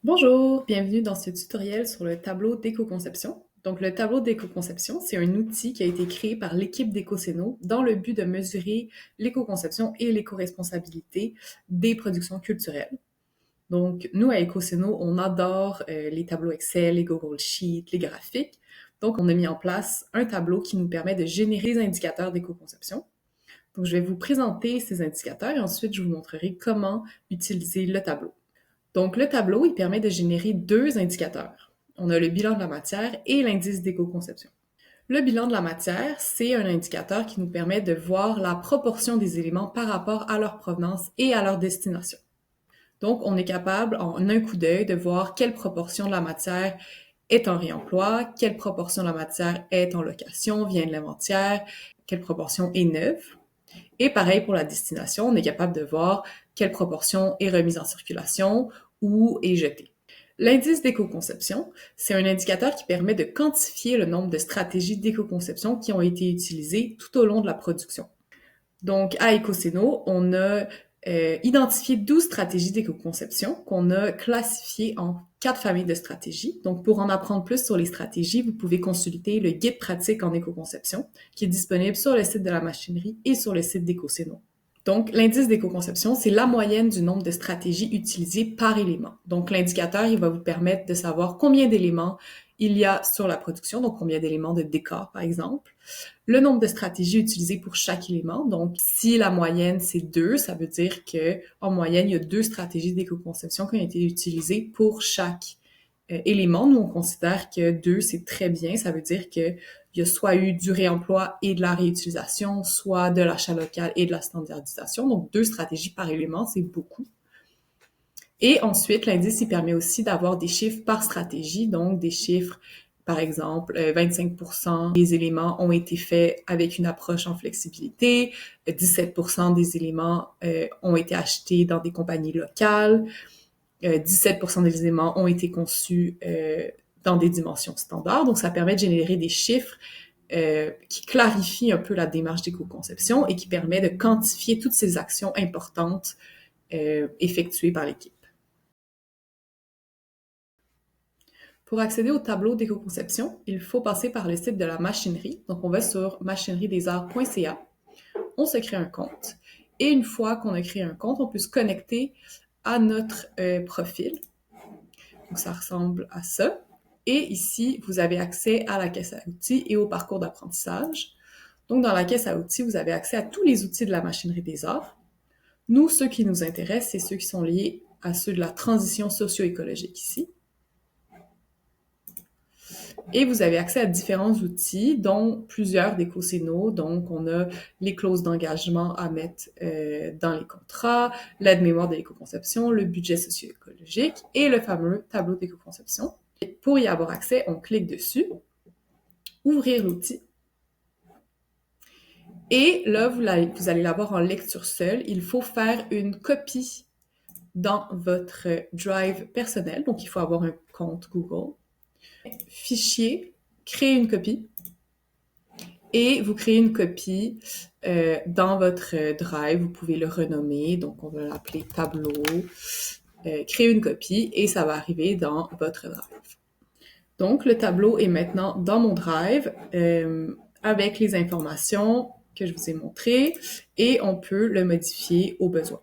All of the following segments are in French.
Bonjour, bienvenue dans ce tutoriel sur le tableau d'éco-conception. Donc, le tableau d'éco-conception, c'est un outil qui a été créé par l'équipe d'EcoCeno dans le but de mesurer l'éco-conception et l'éco-responsabilité des productions culturelles. Donc, nous, à EcoCeno, on adore les tableaux Excel, les Google Sheets, les graphiques. Donc, on a mis en place un tableau qui nous permet de générer des indicateurs d'éco-conception. Donc, je vais vous présenter ces indicateurs et ensuite, je vous montrerai comment utiliser le tableau. Donc, le tableau, il permet de générer deux indicateurs. On a le bilan de la matière et l'indice d'éco-conception. Le bilan de la matière, c'est un indicateur qui nous permet de voir la proportion des éléments par rapport à leur provenance et à leur destination. Donc, on est capable, en un coup d'œil, de voir quelle proportion de la matière est en réemploi, quelle proportion de la matière est en location, vient de l'inventaire, quelle proportion est neuve. Et pareil pour la destination, on est capable de voir quelle proportion est remise en circulation ou est jetée. L'indice d'éco-conception, c'est un indicateur qui permet de quantifier le nombre de stratégies d'éco-conception qui ont été utilisées tout au long de la production. Donc, à EcoCeno, on a identifié 12 stratégies d'éco-conception qu'on a classifiées en 4 familles de stratégies. Donc, pour en apprendre plus sur les stratégies, vous pouvez consulter le guide pratique en éco-conception qui est disponible sur le site de la machinerie et sur le site d'EcoCeno. Donc, l'indice d'éco-conception, c'est la moyenne du nombre de stratégies utilisées par élément. Donc, l'indicateur, il va vous permettre de savoir combien d'éléments il y a sur la production, donc combien d'éléments de décor, par exemple, le nombre de stratégies utilisées pour chaque élément. Donc, si la moyenne, c'est 2, ça veut dire que en moyenne, il y a 2 stratégies d'éco-conception qui ont été utilisées pour chaque élément. Nous, on considère que 2, c'est très bien. Ça veut dire qu'il y a soit eu du réemploi et de la réutilisation, soit de l'achat local et de la standardisation. Donc, 2 stratégies par élément, c'est beaucoup. Et ensuite, l'indice, il permet aussi d'avoir des chiffres par stratégie, donc des chiffres, par exemple, 25% des éléments ont été faits avec une approche en flexibilité, 17% des éléments ont été achetés dans des compagnies locales, 17% des éléments ont été conçus dans des dimensions standards. Donc, ça permet de générer des chiffres qui clarifient un peu la démarche d'éco-conception et qui permet de quantifier toutes ces actions importantes effectuées par l'équipe. Pour accéder au tableau d'éco-conception, il faut passer par le site de la machinerie. Donc, on va sur machineriedesarts.ca, on se crée un compte. Et une fois qu'on a créé un compte, on peut se connecter à notre profil. Donc, ça ressemble à ça. Et ici, vous avez accès à la caisse à outils et au parcours d'apprentissage. Donc, dans la caisse à outils, vous avez accès à tous les outils de la machinerie des arts. Nous, ceux qui nous intéressent, c'est ceux qui sont liés à ceux de la transition socio-écologique ici. Et vous avez accès à différents outils, dont plusieurs d'EcoCeno. Donc, on a les clauses d'engagement à mettre dans les contrats, l'aide mémoire de l'éco-conception, le budget socio-écologique et le fameux tableau d'éco-conception. Pour y avoir accès, on clique dessus, ouvrir l'outil. Et là, vous allez l'avoir en lecture seule. Il faut faire une copie dans votre Drive personnel. Donc, il faut avoir un compte Google. Fichier, créer une copie. Et vous créez une copie dans votre Drive. Vous pouvez le renommer. Donc, on va l'appeler tableau. Créer une copie et ça va arriver dans votre Drive. Donc, le tableau est maintenant dans mon Drive avec les informations que je vous ai montrées et on peut le modifier au besoin.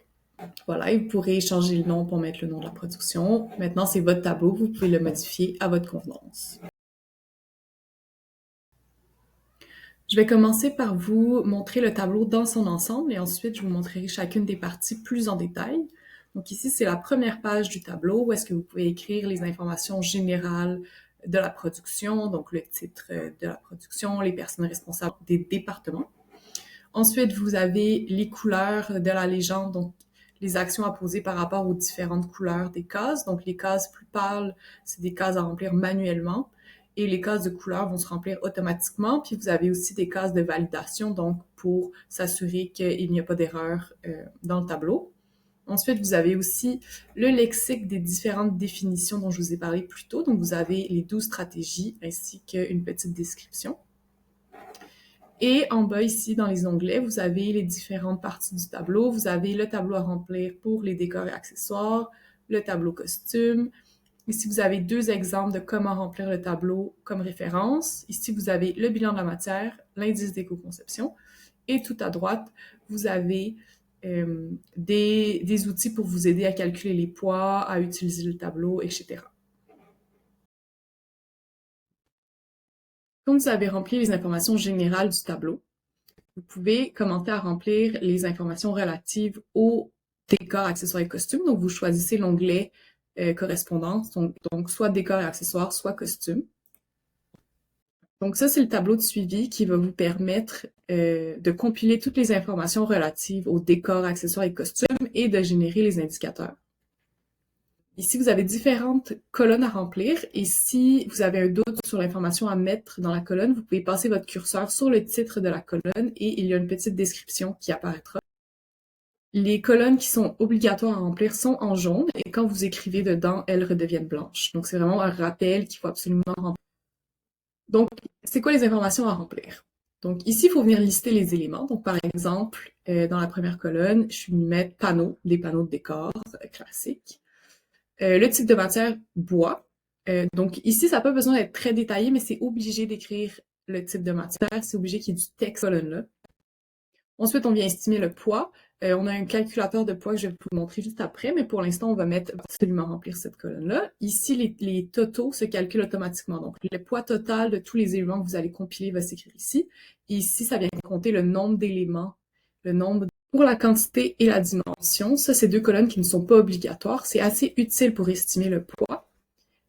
Voilà, et vous pourrez changer le nom pour mettre le nom de la production. Maintenant, c'est votre tableau, vous pouvez le modifier à votre convenance. Je vais commencer par vous montrer le tableau dans son ensemble et ensuite je vous montrerai chacune des parties plus en détail. Donc ici, c'est la première page du tableau où est-ce que vous pouvez écrire les informations générales de la production, donc le titre de la production, les personnes responsables des départements. Ensuite, vous avez les couleurs de la légende, donc les actions à poser par rapport aux différentes couleurs des cases. Donc les cases plus pâles, c'est des cases à remplir manuellement et les cases de couleur vont se remplir automatiquement. Puis vous avez aussi des cases de validation, donc pour s'assurer qu'il n'y a pas d'erreur dans le tableau. Ensuite, vous avez aussi le lexique des différentes définitions dont je vous ai parlé plus tôt. Donc, vous avez les 12 stratégies ainsi qu'une petite description. Et en bas ici, dans les onglets, vous avez les différentes parties du tableau. Vous avez le tableau à remplir pour les décors et accessoires, le tableau costume, Ici, vous avez deux exemples de comment remplir le tableau comme référence. Ici, vous avez le bilan de la matière, l'indice d'éco-conception. Et tout à droite, vous avez des outils pour vous aider à calculer les poids, à utiliser le tableau, etc. Quand vous avez rempli les informations générales du tableau, vous pouvez commencer à remplir les informations relatives aux décors, accessoires et costumes. Donc, vous choisissez l'onglet correspondance, donc soit décors et accessoires, soit costumes. Donc ça, c'est le tableau de suivi qui va vous permettre de compiler toutes les informations relatives aux décors, accessoires et costumes et de générer les indicateurs. Ici, vous avez différentes colonnes à remplir et si vous avez un doute sur l'information à mettre dans la colonne, vous pouvez passer votre curseur sur le titre de la colonne et il y a une petite description qui apparaîtra. Les colonnes qui sont obligatoires à remplir sont en jaune et quand vous écrivez dedans, elles redeviennent blanches. Donc, c'est vraiment un rappel qu'il faut absolument remplir. Donc, c'est quoi les informations à remplir? Donc, ici, il faut venir lister les éléments. Donc, par exemple, dans la première colonne, je suis venue mettre panneaux, des panneaux de décor classiques. Le type de matière, bois. Donc, ici, ça n'a pas besoin d'être très détaillé, mais c'est obligé d'écrire le type de matière. C'est obligé qu'il y ait du texte colonne-là. Ensuite, on vient estimer le poids. On a un calculateur de poids que je vais vous montrer juste après, mais pour l'instant, on va absolument remplir cette colonne-là. Ici, les totaux se calculent automatiquement. Donc, le poids total de tous les éléments que vous allez compiler va s'écrire ici. Et ici, ça vient compter le nombre d'éléments, le nombre pour la quantité et la dimension. Ça, c'est deux colonnes qui ne sont pas obligatoires. C'est assez utile pour estimer le poids,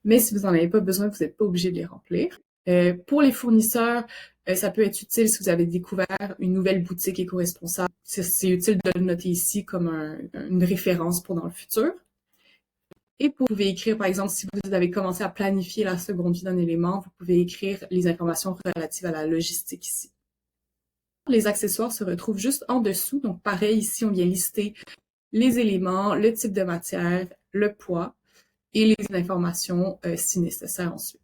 mais si vous n'en avez pas besoin, vous n'êtes pas obligé de les remplir. Pour les fournisseurs, ça peut être utile si vous avez découvert une nouvelle boutique éco-responsable. C'est utile de le noter ici comme une référence pour dans le futur. Et vous pouvez écrire, par exemple, si vous avez commencé à planifier la seconde vie d'un élément, vous pouvez écrire les informations relatives à la logistique ici. Les accessoires se retrouvent juste en dessous. Donc, pareil, ici, on vient lister les éléments, le type de matière, le poids et les informations si nécessaire ensuite.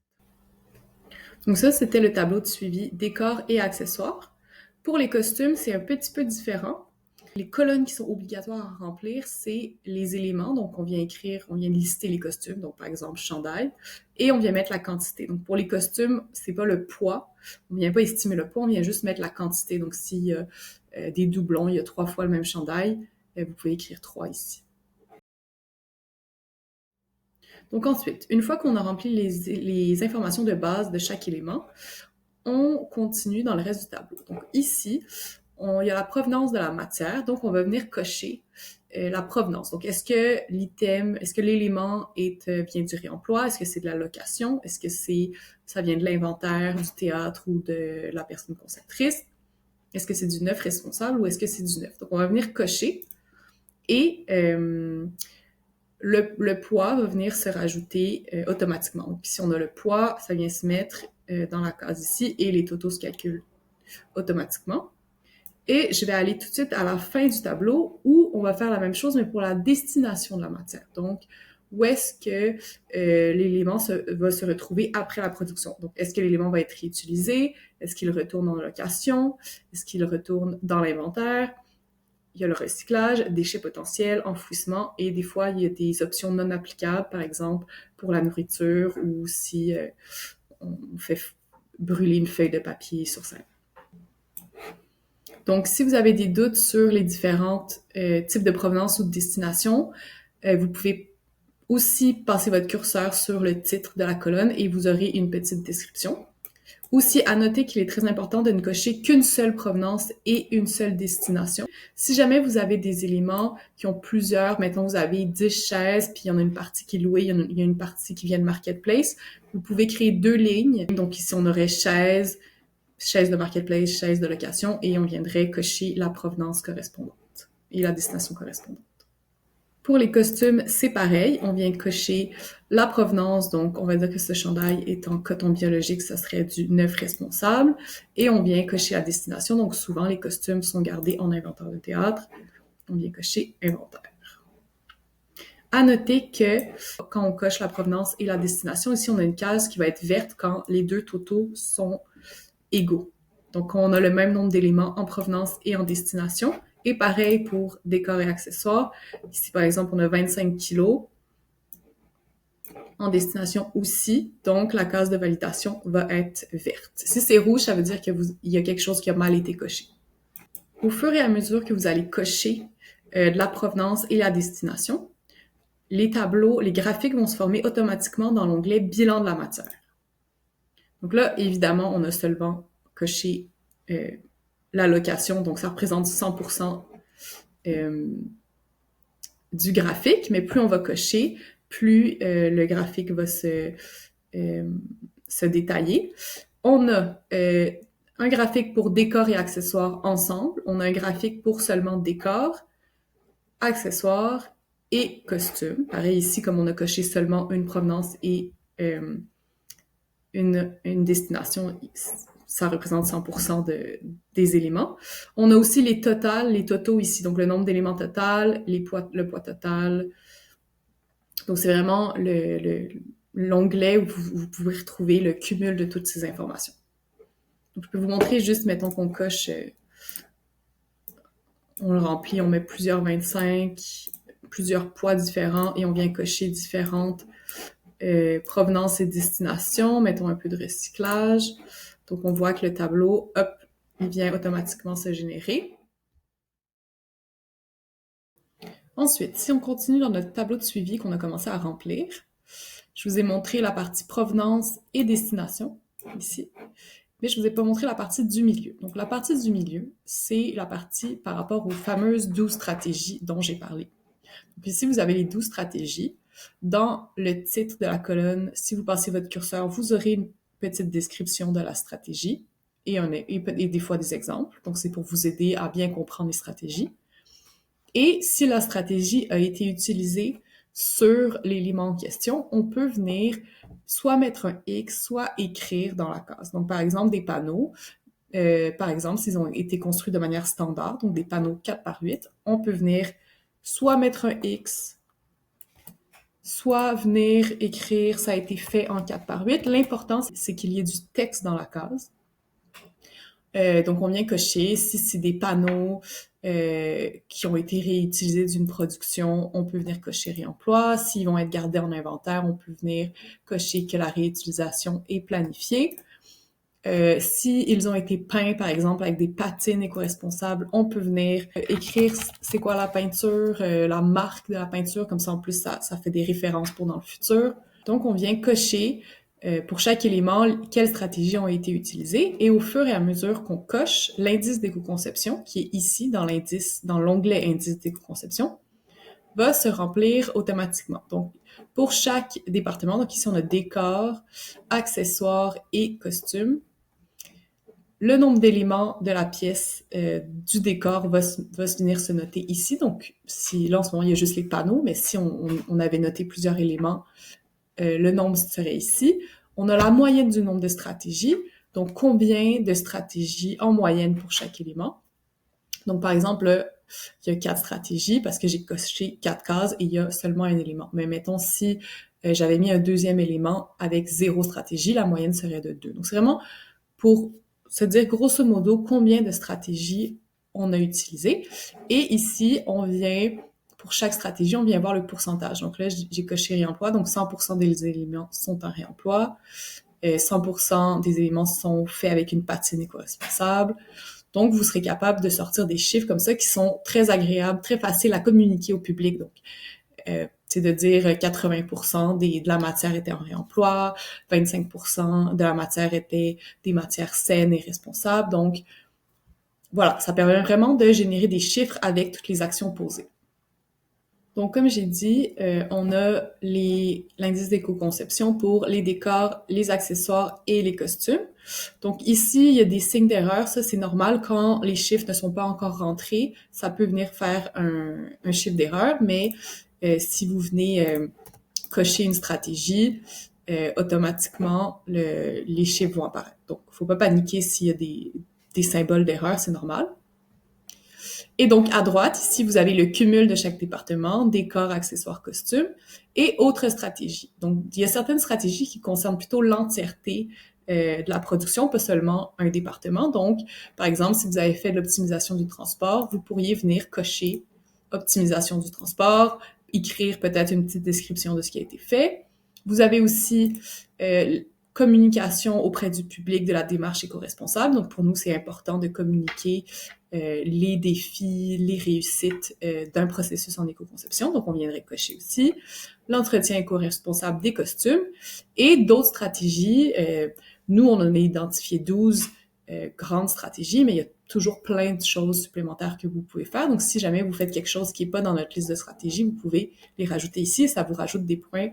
Donc ça, c'était le tableau de suivi décors et accessoires. Pour les costumes, c'est un petit peu différent. Les colonnes qui sont obligatoires à remplir, c'est les éléments. Donc, on vient lister les costumes. Donc, par exemple, chandail. Et on vient mettre la quantité. Donc, pour les costumes, c'est pas le poids. On vient pas estimer le poids, on vient juste mettre la quantité. Donc, s'il y a des doublons, il y a 3 fois le même chandail, vous pouvez écrire 3 ici. Donc ensuite, une fois qu'on a rempli les informations de base de chaque élément, on continue dans le reste du tableau. Donc ici, il y a la provenance de la matière, donc on va venir cocher la provenance. Donc est-ce que l'élément vient du réemploi? Est-ce que c'est de la location? Est-ce que ça vient de l'inventaire, du théâtre ou de la personne conceptrice? Est-ce que c'est du neuf responsable ou est-ce que c'est du neuf? Donc on va venir cocher et le poids va venir se rajouter automatiquement. Donc, si on a le poids, ça vient se mettre dans la case ici et les totaux se calculent automatiquement. Et je vais aller tout de suite à la fin du tableau où on va faire la même chose, mais pour la destination de la matière. Donc, où est-ce que l'élément va se retrouver après la production? Donc, est-ce que l'élément va être réutilisé? Est-ce qu'il retourne en location? Est-ce qu'il retourne dans l'inventaire? Il y a le recyclage, déchets potentiels, enfouissement, et des fois, il y a des options non applicables, par exemple, pour la nourriture ou si on fait brûler une feuille de papier sur scène. Donc, si vous avez des doutes sur les différents types de provenance ou de destination, vous pouvez aussi passer votre curseur sur le titre de la colonne et vous aurez une petite description. Aussi, à noter qu'il est très important de ne cocher qu'une seule provenance et une seule destination. Si jamais vous avez des éléments qui ont plusieurs, mettons vous avez 10 chaises, puis il y en a une partie qui est louée, il y a une partie qui vient de Marketplace, vous pouvez créer 2 lignes. Donc ici, on aurait chaise de Marketplace, chaise de location, et on viendrait cocher la provenance correspondante et la destination correspondante. Pour les costumes, c'est pareil. On vient cocher la provenance. Donc, on va dire que ce chandail est en coton biologique, ça serait du neuf responsable. Et on vient cocher la destination. Donc, souvent, les costumes sont gardés en inventaire de théâtre. On vient cocher inventaire. À noter que quand on coche la provenance et la destination, ici, on a une case qui va être verte quand les deux totaux sont égaux. Donc, on a le même nombre d'éléments en provenance et en destination. Et pareil pour décors et accessoires. Ici, par exemple, on a 25 kilos. en destination aussi, donc la case de validation va être verte. Si c'est rouge, ça veut dire qu'il y a quelque chose qui a mal été coché. Au fur et à mesure que vous allez cocher de la provenance et la destination, les tableaux, les graphiques vont se former automatiquement dans l'onglet Bilan de la matière. Donc là, évidemment, on a seulement coché la location, donc ça représente 100% du graphique, mais plus on va cocher, plus le graphique va se détailler. On a un graphique pour décor et accessoires ensemble. On a un graphique pour seulement décor, accessoires et costumes. Pareil ici, comme on a coché seulement une provenance et une destination, ça représente 100% des éléments. On a aussi les totaux ici, donc le nombre d'éléments total, le poids total. Donc c'est vraiment l'onglet où vous pouvez retrouver le cumul de toutes ces informations. Donc je peux vous montrer juste, mettons qu'on coche, on le remplit, on met plusieurs 25, plusieurs poids différents et on vient cocher différentes provenances et destinations. Mettons un peu de recyclage. Donc on voit que le tableau, hop, il vient automatiquement se générer. Ensuite, si on continue dans notre tableau de suivi qu'on a commencé à remplir, je vous ai montré la partie provenance et destination, ici. Mais je vous ai pas montré la partie du milieu. Donc, la partie du milieu, c'est la partie par rapport aux fameuses 12 stratégies dont j'ai parlé. Donc, ici, vous avez les 12 stratégies. Dans le titre de la colonne, si vous passez votre curseur, vous aurez une petite description de la stratégie et des fois des exemples. Donc, c'est pour vous aider à bien comprendre les stratégies. Et si la stratégie a été utilisée sur l'élément en question, on peut venir soit mettre un X, soit écrire dans la case. Donc, par exemple, des panneaux, par exemple, s'ils ont été construits de manière standard, donc des panneaux 4x8, on peut venir soit mettre un X, soit venir écrire « ça a été fait en 4x8 ». L'important, c'est qu'il y ait du texte dans la case. Donc, on vient cocher si c'est des panneaux qui ont été réutilisés d'une production, on peut venir cocher réemploi. S'ils vont être gardés en inventaire, on peut venir cocher que la réutilisation est planifiée. S'ils ont été peints, par exemple, avec des patines éco-responsables, on peut venir écrire c'est quoi la peinture, la marque de la peinture, comme ça, en plus, ça fait des références pour dans le futur. Donc, on vient cocher pour chaque élément, quelles stratégies ont été utilisées, et au fur et à mesure qu'on coche l'indice d'éco-conception, qui est ici dans l'onglet indice d'éco-conception, va se remplir automatiquement. Donc, pour chaque département, donc ici on a décor, accessoires et costumes, le nombre d'éléments de la pièce du décor va venir se noter ici. Donc, là en ce moment il y a juste les panneaux, mais si on avait noté plusieurs éléments, le nombre serait ici. On a la moyenne du nombre de stratégies, donc combien de stratégies en moyenne pour chaque élément. Donc, par exemple, là, il y a 4 stratégies parce que j'ai coché 4 cases et il y a seulement un élément. Mais mettons, si j'avais mis un deuxième élément avec 0 stratégie, la moyenne serait de 2. Donc, c'est vraiment pour se dire grosso modo combien de stratégies on a utilisé. Et ici, pour chaque stratégie, on vient voir le pourcentage. Donc là, j'ai coché réemploi, donc 100% des éléments sont en réemploi, 100% des éléments sont faits avec une patine éco-responsable. Donc, vous serez capable de sortir des chiffres comme ça qui sont très agréables, très faciles à communiquer au public. Donc, c'est de dire 80% de la matière était en réemploi, 25% de la matière était des matières saines et responsables. Donc, voilà, ça permet vraiment de générer des chiffres avec toutes les actions posées. Donc, comme j'ai dit, on a l'indice d'éco-conception pour les décors, les accessoires et les costumes. Donc ici, il y a des signes d'erreur. Ça, c'est normal. Quand les chiffres ne sont pas encore rentrés, ça peut venir faire un chiffre d'erreur, mais si vous venez cocher une stratégie, automatiquement, les chiffres vont apparaître. Donc, il ne faut pas paniquer s'il y a des symboles d'erreur, c'est normal. Et donc, à droite, ici, vous avez le cumul de chaque département, décor, accessoires, costumes, et autres stratégies. Donc, il y a certaines stratégies qui concernent plutôt l'entièreté de la production, pas seulement un département. Donc, par exemple, si vous avez fait de l'optimisation du transport, vous pourriez venir cocher optimisation du transport, écrire peut-être une petite description de ce qui a été fait. Vous avez aussi communication auprès du public de la démarche éco-responsable. Donc, pour nous, c'est important de communiquer les défis, les réussites d'un processus en éco-conception. Donc, on viendrait cocher aussi l'entretien éco-responsable des costumes et d'autres stratégies. Nous, on en a identifié 12 grandes stratégies, mais il y a toujours plein de choses supplémentaires que vous pouvez faire. Donc, si jamais vous faites quelque chose qui n'est pas dans notre liste de stratégies, vous pouvez les rajouter ici et ça vous rajoute des points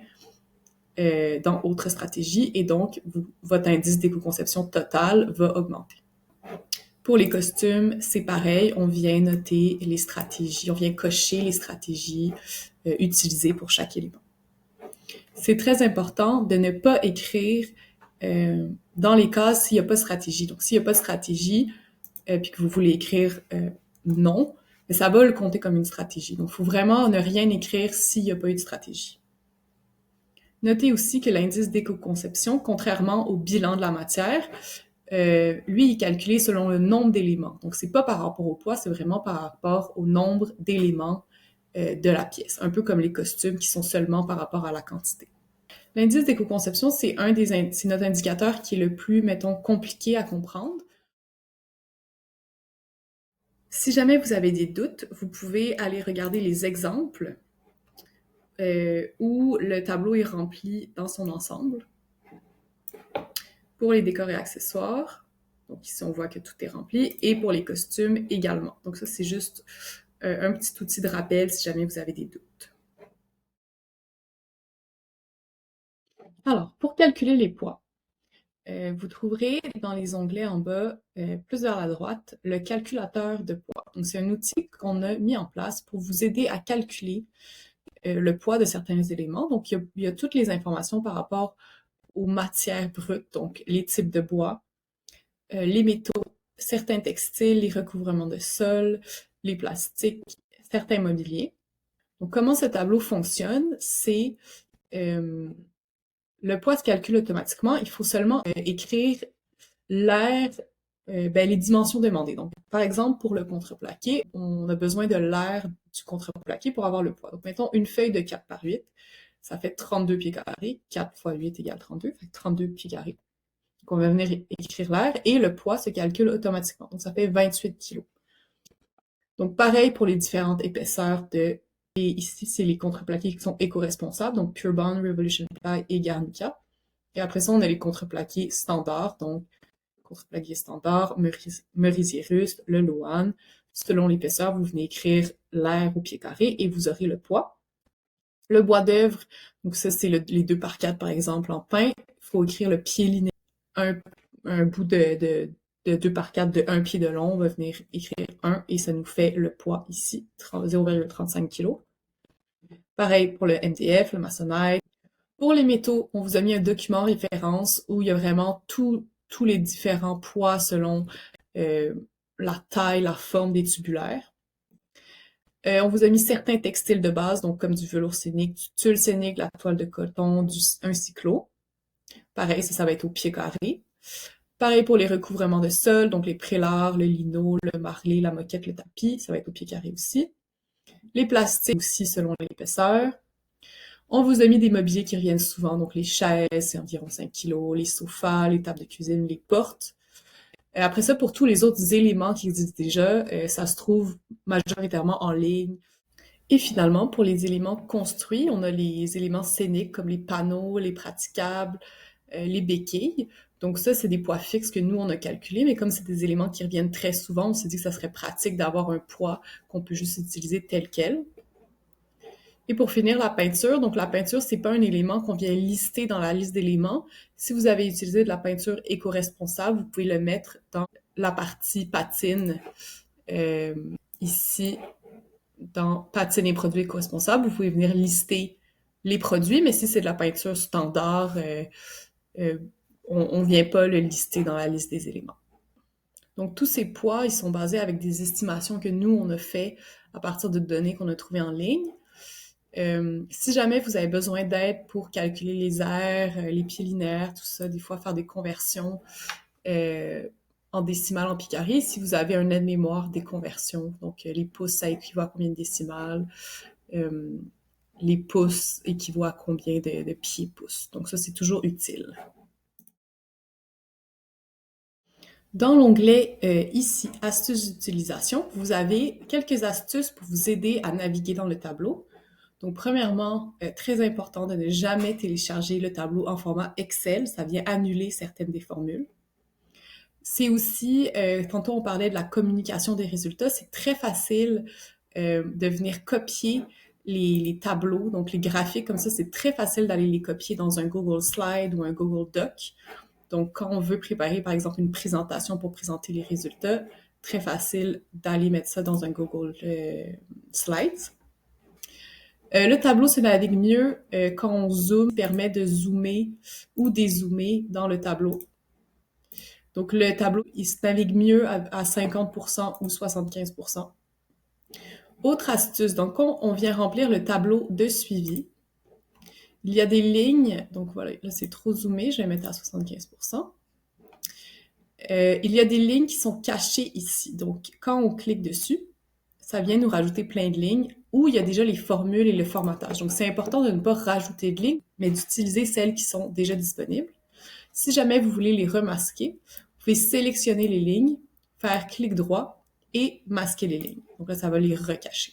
dans autres stratégies et donc votre indice d'éco-conception total va augmenter. Pour les costumes, c'est pareil, on vient noter les stratégies, on vient cocher les stratégies utilisées pour chaque élément. C'est très important de ne pas écrire dans les cases s'il n'y a pas de stratégie. Donc, s'il n'y a pas de stratégie, puis que vous voulez écrire non, mais ça va le compter comme une stratégie. Donc, il faut vraiment ne rien écrire s'il n'y a pas eu de stratégie. Notez aussi que l'indice d'éco-conception, contrairement au bilan de la matière, lui, il est calculé selon le nombre d'éléments. Donc, c'est pas par rapport au poids, c'est vraiment par rapport au nombre d'éléments de la pièce. Un peu comme les costumes qui sont seulement par rapport à la quantité. L'indice d'éco-conception, c'est c'est notre indicateur qui est le plus, mettons, compliqué à comprendre. Si jamais vous avez des doutes, vous pouvez aller regarder les exemples où le tableau est rempli dans son ensemble. Pour les décors et accessoires, donc ici on voit que tout est rempli, et pour les costumes également. Donc ça, c'est juste un petit outil de rappel si jamais vous avez des doutes. Alors, pour calculer les poids, vous trouverez dans les onglets en bas, plus vers la droite, le calculateur de poids. Donc, c'est un outil qu'on a mis en place pour vous aider à calculer le poids de certains éléments. Donc, il y a toutes les informations par rapport aux matières brutes, donc les types de bois, les métaux, certains textiles, les recouvrements de sol, les plastiques, certains mobiliers. Donc, comment ce tableau fonctionne, c'est le poids se calcule automatiquement. Il faut seulement écrire l'air, les dimensions demandées. Donc, par exemple, pour le contreplaqué, on a besoin de l'air du contreplaqué pour avoir le poids. Donc, mettons une feuille de 4 par 8, ça fait 32 pieds carrés. 4 fois 8 égale 32, fait 32 pieds carrés. Donc, on va venir écrire l'air et le poids se calcule automatiquement. Donc, ça fait 28 kilos. Donc, pareil pour les différentes épaisseurs de... Et ici, c'est les contreplaqués qui sont éco-responsables, donc Pure Bond, Revolution Ply et Garnica. Et après ça, on a les contreplaqués standards, donc contreplaqué standard, merisier ruste, le Loan. Selon l'épaisseur, vous venez écrire l'air au pied carré et vous aurez le poids. Le bois d'œuvre, donc ça, c'est les 2 par 4 par exemple en pin. Il faut écrire le pied linéaire, un bout de 2 par 4 de 1 pied de long. On va venir écrire 1 et ça nous fait le poids ici, 0,35 kg. Pareil pour le MDF, le maçonnage. Pour les métaux, on vous a mis un document référence où il y a vraiment tous les différents poids selon la taille, la forme des tubulaires. On vous a mis certains textiles de base, donc comme du velours scénique, du tulle scénique, la toile de coton, un cyclo. Pareil, ça va être au pied carré. Pareil pour les recouvrements de sol, donc les prélats, le lino, le marlé, la moquette, le tapis, ça va être au pied carré aussi. Les plastiques aussi selon l'épaisseur. On vous a mis des mobiliers qui reviennent souvent, donc les chaises, c'est environ 5 kg, les sofas, les tables de cuisine, les portes. Après ça, pour tous les autres éléments qui existent déjà, ça se trouve majoritairement en ligne. Et finalement, pour les éléments construits, on a les éléments scéniques comme les panneaux, les praticables, les béquilles. Donc ça, c'est des poids fixes que nous, on a calculés, mais comme c'est des éléments qui reviennent très souvent, on s'est dit que ça serait pratique d'avoir un poids qu'on peut juste utiliser tel quel. Et pour finir, la peinture. Donc, la peinture, c'est pas un élément qu'on vient lister dans la liste d'éléments. Si vous avez utilisé de la peinture éco-responsable, vous pouvez le mettre dans la partie patine, ici, dans patine et produits éco-responsables. Vous pouvez venir lister les produits, mais si c'est de la peinture standard, on vient pas le lister dans la liste des éléments. Donc, tous ces poids, ils sont basés avec des estimations que nous, on a fait à partir de données qu'on a trouvées en ligne. Si jamais vous avez besoin d'aide pour calculer les airs, les pieds linéaires, tout ça, des fois faire des conversions en décimales, en pieds carrés, si vous avez un aide-mémoire des conversions, donc les pouces, ça équivaut à combien de décimales, les pouces équivaut à combien de pieds pouces. Donc ça, c'est toujours utile. Dans l'onglet ici, astuces d'utilisation, vous avez quelques astuces pour vous aider à naviguer dans le tableau. Donc, premièrement, très important de ne jamais télécharger le tableau en format Excel. Ça vient annuler certaines des formules. C'est aussi, tantôt on parlait de la communication des résultats, c'est très facile de venir copier les tableaux, donc les graphiques comme ça, c'est très facile d'aller les copier dans un Google Slide ou un Google Doc. Donc, quand on veut préparer, par exemple, une présentation pour présenter les résultats, très facile d'aller mettre ça dans un Google Slides. Le tableau se navigue mieux quand on zoome, permet de zoomer ou dézoomer dans le tableau. Donc, le tableau, il se navigue mieux à 50% ou 75%. Autre astuce, donc quand on vient remplir le tableau de suivi, il y a des lignes, donc voilà, là c'est trop zoomé, je vais mettre à 75%. Il y a des lignes qui sont cachées ici. Donc, quand on clique dessus, ça vient nous rajouter plein de lignes où il y a déjà les formules et le formatage. Donc, c'est important de ne pas rajouter de lignes, mais d'utiliser celles qui sont déjà disponibles. Si jamais vous voulez les remasquer, vous pouvez sélectionner les lignes, faire clic droit et masquer les lignes. Donc là, ça va les recacher.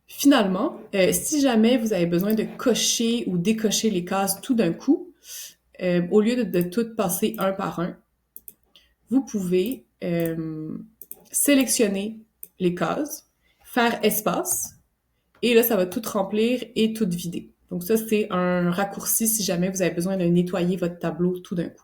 Finalement, si jamais vous avez besoin de cocher ou décocher les cases tout d'un coup, au lieu de tout passer un par un, vous pouvez sélectionner les cases, faire espace, et là, ça va tout remplir et tout vider. Donc ça, c'est un raccourci si jamais vous avez besoin de nettoyer votre tableau tout d'un coup.